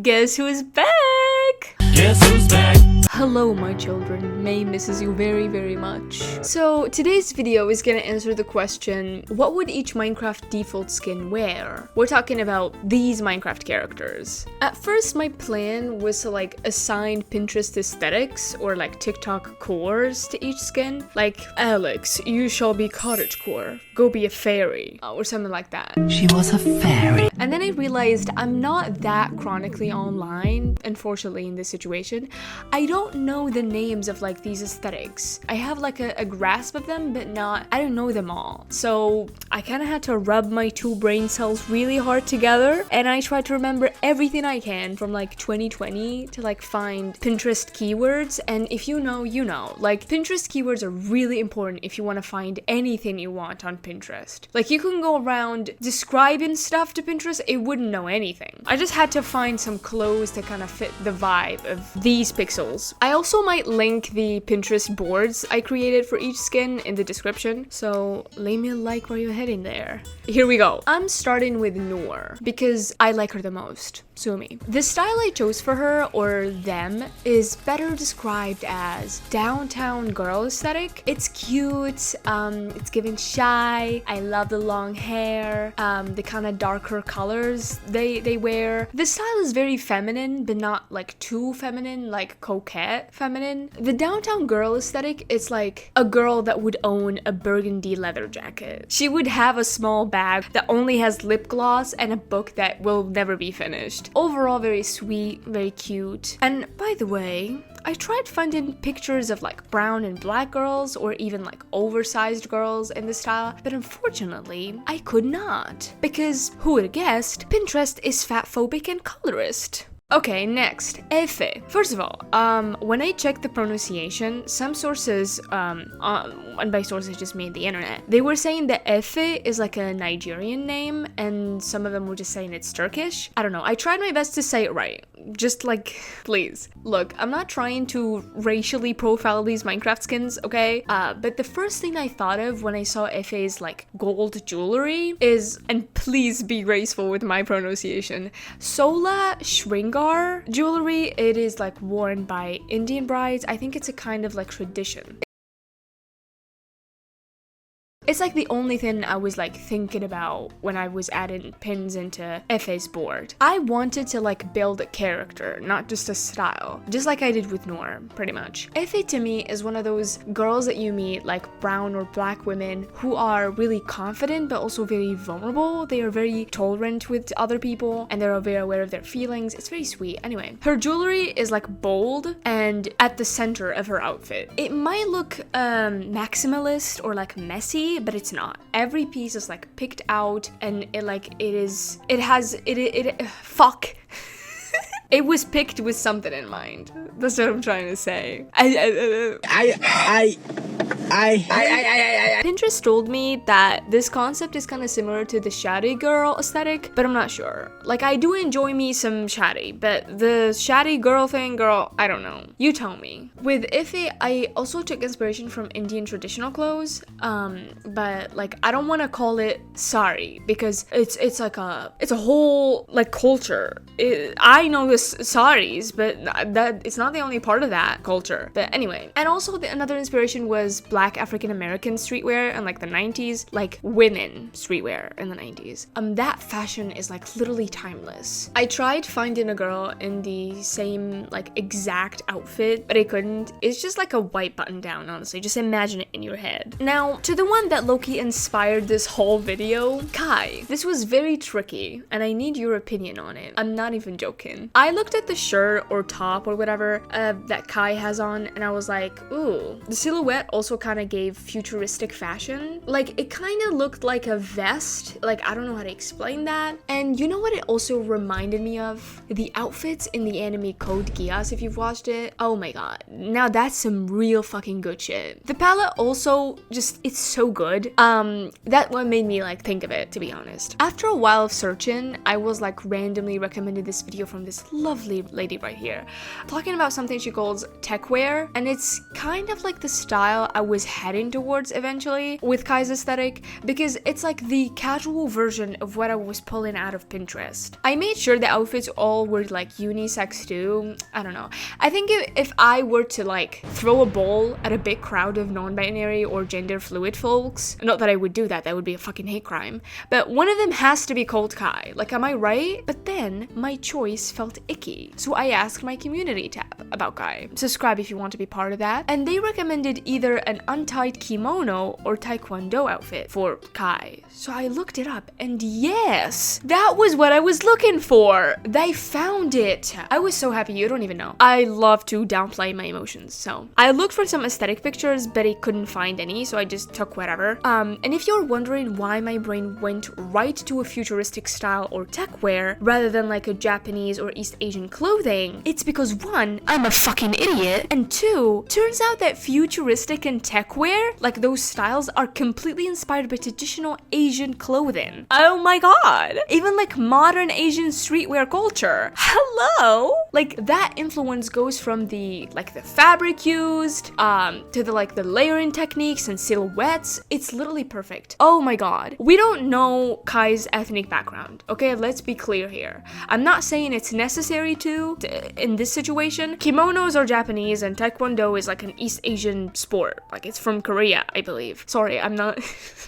Guess who's back? Guess who's back? Hello my children, May misses you very very much. So today's video is gonna answer the question, what would each Minecraft default skin wear? We're talking about these Minecraft characters. At first my plan was to like assign Pinterest aesthetics or like TikTok cores to each skin. Like, Alex, you shall be cottagecore, go be a fairy, or something like that. She was a fairy. And then I realized I'm not that chronically online, unfortunately, in this situation. I don't know the names of like these aesthetics. I have like a grasp of them, but I don't know them all. So I kind of had to rub my two brain cells really hard together, and I tried to remember everything I can from like 2020 to like find Pinterest keywords. And if you know, you know. Like, Pinterest keywords are really important if you want to find anything you want on Pinterest. Like, you can go around describing stuff to Pinterest, it wouldn't know anything. I just had to find some clothes to kind of fit the vibe of these pixels. I also might link the Pinterest boards I created for each skin in the description, so leave me a like while you're heading there. Here we go. I'm starting with Noor because I like her the most. Sue me. The style I chose for her, or them, is better described as downtown girl aesthetic. It's cute, it's giving shy. I love the long hair, the kind of darker colors they wear. The style is very feminine, but not like too feminine, like coquette feminine. The downtown girl aesthetic, it's like a girl that would own a burgundy leather jacket. She would have a small bag that only has lip gloss and a book that will never be finished. Overall, very sweet, very cute. And by the way, I tried finding pictures of like brown and black girls or even like oversized girls in this style, but unfortunately, I could not. Because who would have guessed, Pinterest is fatphobic and colorist. Okay, next, Efe. First of all, when I checked the pronunciation, some sources, and by sources just mean the internet, they were saying that Efe is like a Nigerian name, and some of them were just saying it's Turkish. I don't know, I tried my best to say it right. Just like, please. Look, I'm not trying to racially profile these Minecraft skins, okay? But the first thing I thought of when I saw Efe's like gold jewelry is, and please be graceful with my pronunciation, Solah Shringar jewelry. It is like worn by Indian brides. I think it's a kind of like tradition. It's like the only thing I was like thinking about when I was adding pins into Efe's board. I wanted to like build a character, not just a style, just like I did with Noor, pretty much. Efe to me is one of those girls that you meet, like brown or black women, who are really confident but also very vulnerable. They are very tolerant with other people and they're very aware of their feelings. It's very sweet. Anyway, her jewelry is like bold and at the center of her outfit. It might look maximalist or like messy, but it's not. Every piece is like picked out, and fuck. It was picked with something in mind. That's what I'm trying to say. Pinterest told me that this concept is kind of similar to the shady girl aesthetic, but I'm not sure. Like, I do enjoy me some shady, but the shady girl thing, girl, I don't know. You tell me. With Efe, I also took inspiration from Indian traditional clothes, but like, I don't want to call it sari because it's a whole like culture. I know this saris, but that it's not the only part of that culture. But anyway, and also another inspiration was black African American streetwear in like the 90s, like women streetwear in the 90s. That fashion is like literally timeless. I tried finding a girl in the same like exact outfit, but I couldn't. It's just like a white button down, honestly. Just imagine it in your head. Now, to the one that low-key inspired this whole video, Kai. This was very tricky, and I need your opinion on it. I'm not even joking. I looked at the shirt or top or whatever that Kai has on, and I was like, ooh. The silhouette also kind of gave futuristic fashion. Like, it kind of looked like a vest. Like, I don't know how to explain that. And you know what it also reminded me of? The outfits in the anime Code Geass, if you've watched it. Oh my god. Now that's some real fucking good shit. The palette also just, it's so good. That one made me like think of it, to be honest. After a while of searching, I was like randomly recommended this video from this lovely lady right here, talking about something she calls techwear, and it's kind of like the style I was heading towards eventually with Kai's aesthetic, because it's like the casual version of what I was pulling out of Pinterest. I made sure the outfits all were like unisex too. I don't know. I think if I were to like throw a ball at a big crowd of non-binary or gender fluid folks, not that I would do that, that would be a fucking hate crime, but one of them has to be called Kai. Like, am I right? But then my choice felt icky, so I asked my community tab about Kai. Subscribe if you want to be part of that. And they recommended either an untied kimono or taekwondo outfit for Kai. So I looked it up, and yes, that was what I was looking for. They found it. I was so happy, you don't even know. I love to downplay my emotions, so I looked for some aesthetic pictures, but I couldn't find any, so I just took whatever. And if you're wondering why my brain went right to a futuristic style or techwear rather than like a Japanese or East Asian clothing, it's because one, I'm a fucking idiot, and two, turns out that futuristic and techwear, like those styles, are completely inspired by traditional Asian clothing. Oh my god! Even like modern Asian streetwear culture. Hello! Like that influence goes from the fabric used, to the layering techniques and silhouettes. It's literally perfect. Oh my god. We don't know Kai's ethnic background, okay? Let's be clear here. I'm not saying it's necessary to in this situation. Kimonos are Japanese and Taekwondo is like an East Asian sport. Like it's from Korea, I believe. Sorry, I'm not...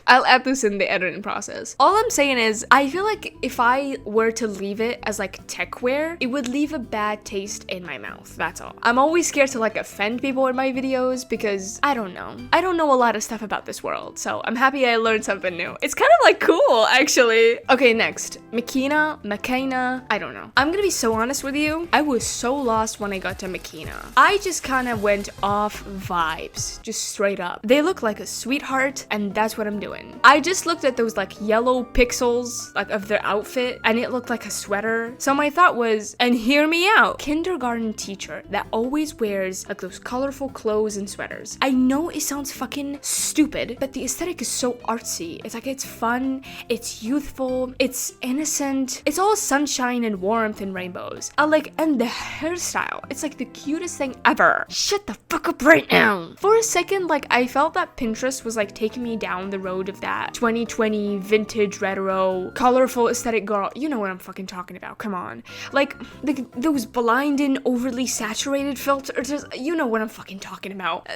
I'll add this in the editing process. All I'm saying is, I feel like if I were to leave it as like techwear, it would leave a bad taste in my mouth. That's all. I'm always scared to like offend people in my videos because I don't know. I don't know a lot of stuff about this world, so I'm happy I learned something new. It's kind of like cool, actually. Okay, next. Makena, I don't know. I'm gonna be so honest with you. I was so lost when I got to Makena. I just kind of went off vibes, just straight up. They look like a sweetheart, and that's what I'm doing. I just looked at those like yellow pixels like of their outfit, and it looked like a sweater. So my thought was, and hear me out, kindergarten teacher that always wears like those colorful clothes and sweaters. I know it sounds fucking stupid, but the aesthetic is so artsy. It's like, it's fun, it's youthful, it's innocent, it's all sunshine and warmth and rainbows. And the hairstyle, it's like the cutest thing ever. Shut the fuck up right now. For a second, like I felt that Pinterest was like taking me down the road of that 2020 vintage retro colorful aesthetic girl. You know what I'm fucking talking about, come on. Like those blinding overly saturated filters, you know what I'm fucking talking about.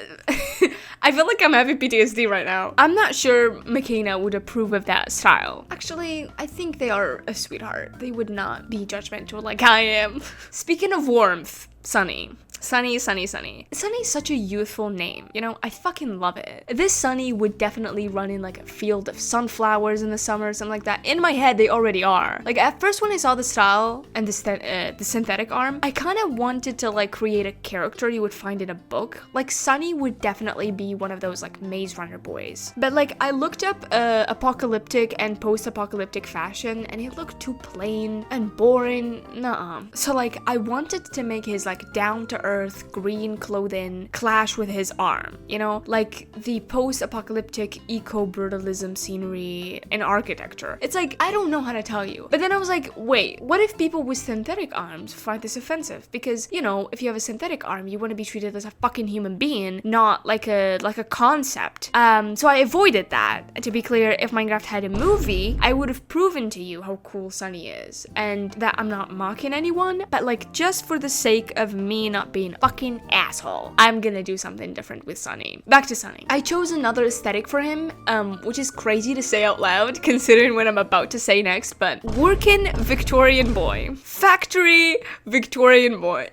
I feel like I'm having PTSD right now. I'm not sure Makena would approve of that style. Actually, I think they are a sweetheart. They would not be judgmental like I am. Speaking of warmth, Sunny. Sunny. Sunny's such a youthful name, you know? I fucking love it. This Sunny would definitely run in like a field of sunflowers in the summer, something like that. In my head, they already are. Like at first when I saw the style and the synthetic arm, I kind of wanted to like create a character you would find in a book. Like Sunny would definitely be one of those like Maze Runner boys. But like I looked up apocalyptic and post-apocalyptic fashion and it looked too plain and boring. Nuh-uh. So like I wanted to make his like down-to-earth green clothing clash with his arm, you know, like the post-apocalyptic eco-brutalism scenery and architecture. It's like, I don't know how to tell you. But then I was like, wait, what if people with synthetic arms find this offensive? Because, you know, if you have a synthetic arm, you want to be treated as a fucking human being, not like a concept. So I avoided that. And to be clear, if Minecraft had a movie, I would have proven to you how cool Sunny is, and that I'm not mocking anyone, but like just for the sake of me not being a fucking asshole, I'm gonna do something different with Sunny. Back to Sunny. I chose another aesthetic for him, which is crazy to say out loud considering what I'm about to say next, but working Victorian boy. Factory Victorian boy.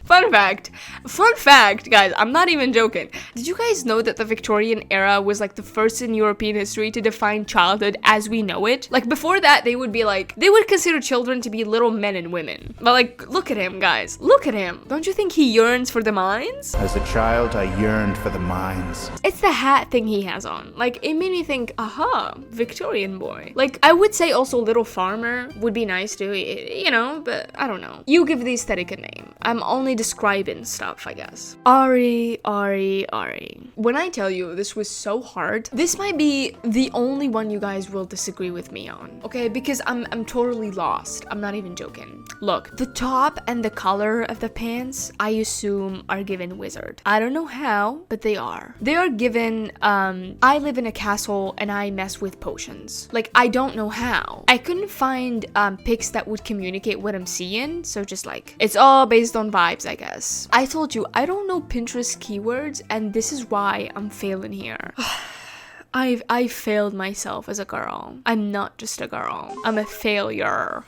Fun fact, guys, I'm not even joking. Did you guys know that the Victorian era was like the first in European history to define childhood as we know it? Like before that, they would consider children to be little men and women. But like, look at him, guys. Look at him. Don't you think he yearns for the mines? As a child, I yearned for the mines. It's the hat thing he has on. Like, it made me think, aha, Victorian boy. Like, I would say also little farmer would be nice too, you know, but I don't know. You give the aesthetic a name. I'm only describing stuff, I guess. Ari. When I tell you this was so hard, this might be the only one you guys will disagree with me on, okay? Because I'm totally lost. I'm not even joking. Look, the top and the color of the pants, I assume are given wizard. I don't know how, but they are. They are given, I live in a castle and I mess with potions. Like, I don't know how. I couldn't find pics that would communicate what I'm seeing, so just like, it's all based on vibes, I guess. I told you, I don't know Pinterest keywords, and this is why I'm failing here. I failed myself as a girl. I'm not just a girl. I'm a failure.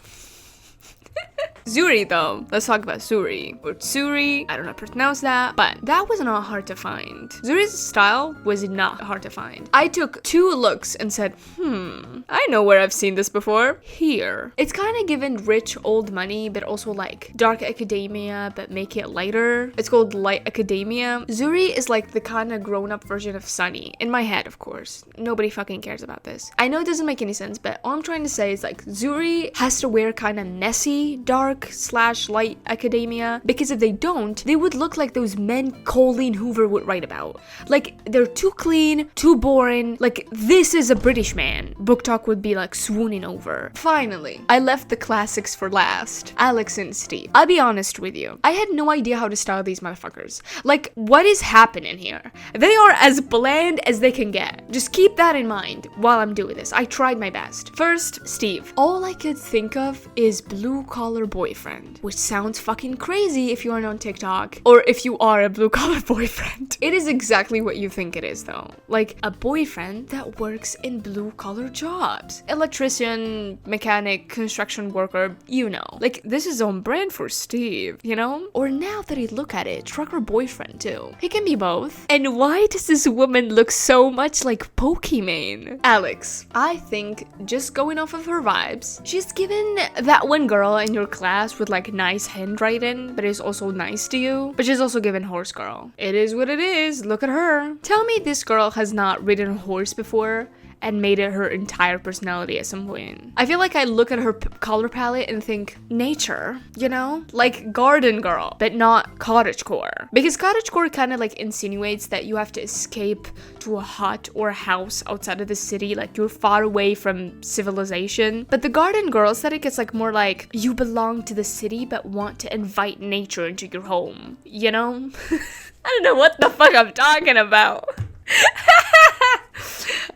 Zuri though, let's talk about Zuri, or Zuri, I don't know how to pronounce that, but that was not hard to find. Zuri's style was not hard to find. I took 2 looks and said, I know where I've seen this before. Here. It's kind of given rich old money, but also like dark academia, but make it lighter. It's called light academia. Zuri is like the kind of grown-up version of Sunny, in my head, of course. Nobody fucking cares about this. I know it doesn't make any sense, but all I'm trying to say is like Zuri has to wear kind of messy, dark / light academia, because if they don't, they would look like those men Colleen Hoover would write about. Like, they're too clean, too boring, like, this is a British man. Book Talk would be like swooning over. Finally, I left the classics for last. Alex and Steve. I'll be honest with you, I had no idea how to style these motherfuckers. Like, what is happening here? They are as bland as they can get. Just keep that in mind while I'm doing this. I tried my best. First, Steve. All I could think of is blue collar boyfriend, which sounds fucking crazy if you aren't on TikTok, or if you are a blue collar boyfriend. It is exactly what you think it is though. Like a boyfriend that works in blue collar jobs. Electrician, mechanic, construction worker, you know. Like this is on brand for Steve, you know? Or now that I look at it, trucker boyfriend too. He can be both. And why does this woman look so much like Pokemon? Alex, I think just going off of her vibes, she's given that one girl in your class with like nice handwriting, but is also nice to you. But she's also given horse girl. It is what it is. Look at her. Tell me this girl has not ridden a horse before and made it her entire personality at some point. I feel like I look at her color palette and think nature, you know? Like garden girl, but not cottagecore. Because cottagecore kind of like insinuates that you have to escape to a hut or a house outside of the city, like you're far away from civilization. But the garden girl aesthetic is like more like you belong to the city but want to invite nature into your home, you know? I don't know what the fuck I'm talking about.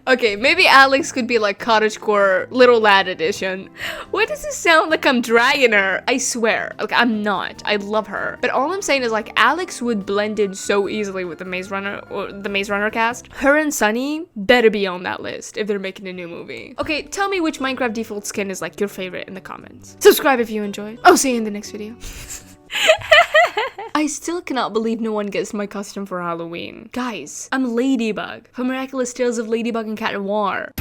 Okay, maybe Alex could be like cottagecore little lad edition. Why does it sound like I'm dragging her? I swear. Okay, I'm not. I love her. But all I'm saying is like Alex would blend in so easily with the Maze Runner or the Maze Runner cast. Her and Sunny better be on that list if they're making a new movie. Okay, tell me which Minecraft default skin is like your favorite in the comments. Subscribe if you enjoyed. I'll see you in the next video. I still cannot believe no one guessed my costume for Halloween. Guys, I'm Ladybug from Miraculous Tales of Ladybug and Cat Noir.